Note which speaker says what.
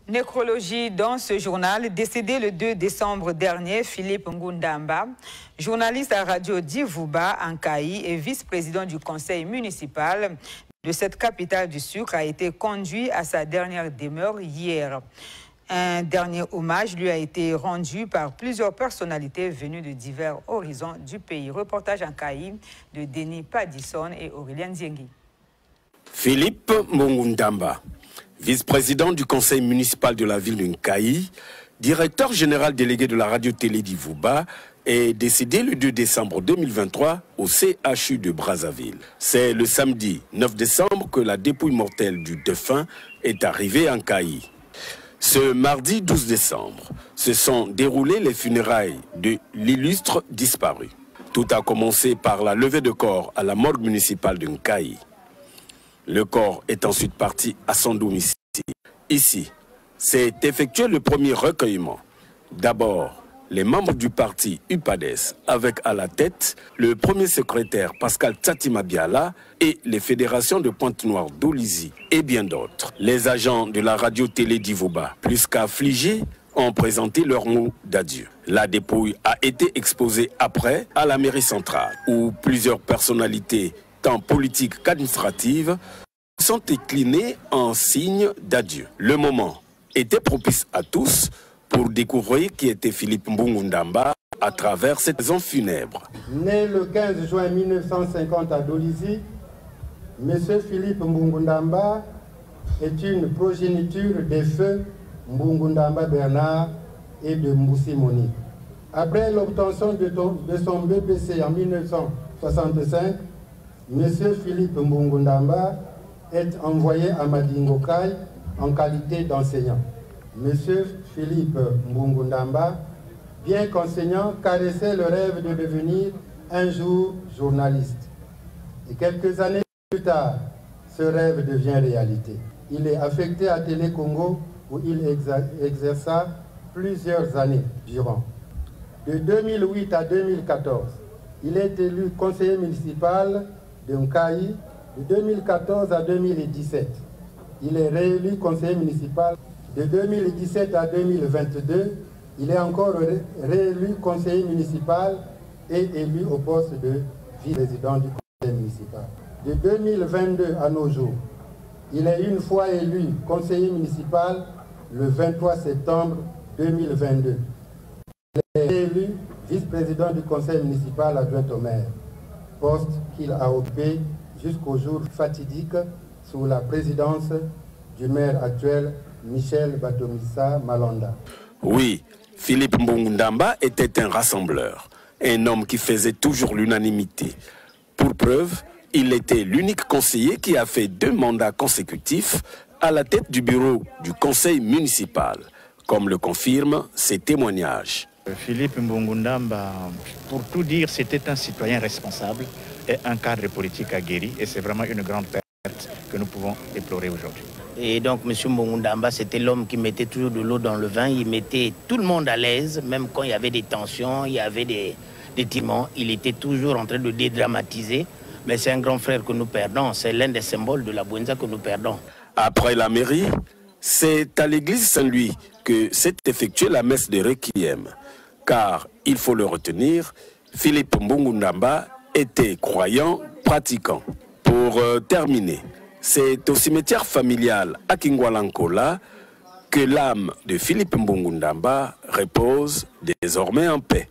Speaker 1: Nécrologie dans ce journal, décédé le 2 décembre dernier, Philippe Ngundamba, journaliste à Radio Divouba en Kayi et vice-président du conseil municipal de cette capitale du sucre, a été conduit à sa dernière demeure hier. Un dernier hommage lui a été rendu par plusieurs personnalités venues de divers horizons du pays. Reportage en Kayi de Denis Padisson et Aurélien Diengui.
Speaker 2: Philippe Ngundamba, vice-président du conseil municipal de la ville de Nkayi, directeur général délégué de la radio-télé d'Ivouba, est décédé le 2 décembre 2023 au CHU de Brazzaville. C'est le samedi 9 décembre que la dépouille mortelle du défunt est arrivée en Nkayi. Ce mardi 12 décembre, se sont déroulées les funérailles de l'illustre disparu. Tout a commencé par la levée de corps à la morgue municipale de Nkayi. Le corps est ensuite parti à son domicile. Ici, s'est effectué le premier recueillement. D'abord, les membres du parti UPADES, avec à la tête le premier secrétaire Pascal Tatimabiala et les fédérations de Pointe-Noire d'Olizy et bien d'autres. Les agents de la radio-télé d'Ivouba, plus qu'affligés, ont présenté leurs mots d'adieu. La dépouille a été exposée après à la mairie centrale, où plusieurs personnalités tant politiques qu'administratives sont déclinées en signe d'adieu. Le moment était propice à tous pour découvrir qui était Philippe Ngundamba à travers cette maison funèbre.
Speaker 3: Né le 15 juin 1950 à Dolizy, M. Philippe Ngundamba est une progéniture des feux Ngundamba Bernard et de Mboussi Monique. Après l'obtention de son BPC en 1965, M. Philippe Ngundamba est envoyé à Madingokai en qualité d'enseignant. M. Philippe Ngundamba, bien qu'enseignant, caressait le rêve de devenir un jour journaliste. Et quelques années plus tard, ce rêve devient réalité. Il est affecté à Télé Congo où il exerça plusieurs années durant. De 2008 à 2014, il est élu conseiller municipal de Nkayi. De 2014 à 2017, il est réélu conseiller municipal. De 2017 à 2022, il est encore réélu conseiller municipal et élu au poste de vice-président du conseil municipal. De 2022 à nos jours, il est une fois élu conseiller municipal le 23 septembre 2022. Il est élu vice-président du conseil municipal adjoint au maire, poste qu'il a occupé jusqu'au jour fatidique sous la présidence du maire actuel Michel Batomissa Malonda.
Speaker 2: Oui, Philippe Ngundamba était un rassembleur, un homme qui faisait toujours l'unanimité. Pour preuve, il était l'unique conseiller qui a fait 2 mandats consécutifs à la tête du bureau du conseil municipal, comme le confirment ses témoignages.
Speaker 4: Philippe Ngundamba, pour tout dire, c'était un citoyen responsable et un cadre politique aguerri, et c'est vraiment une grande perte que nous pouvons déplorer aujourd'hui.
Speaker 5: Et donc M. Ngundamba, c'était l'homme qui mettait toujours de l'eau dans le vin, il mettait tout le monde à l'aise, même quand il y avait des tensions, il y avait des timons, il était toujours en train de dédramatiser, mais c'est un grand frère que nous perdons, c'est l'un des symboles de la Bouenza que nous perdons.
Speaker 2: Après la mairie, c'est à l'église Saint-Louis que s'est effectuée la messe de Requiem. Car, il faut le retenir, Philippe Ngundamba était croyant, pratiquant. Pour terminer, c'est au cimetière familial à Kingwalankola que l'âme de Philippe Ngundamba repose désormais en paix.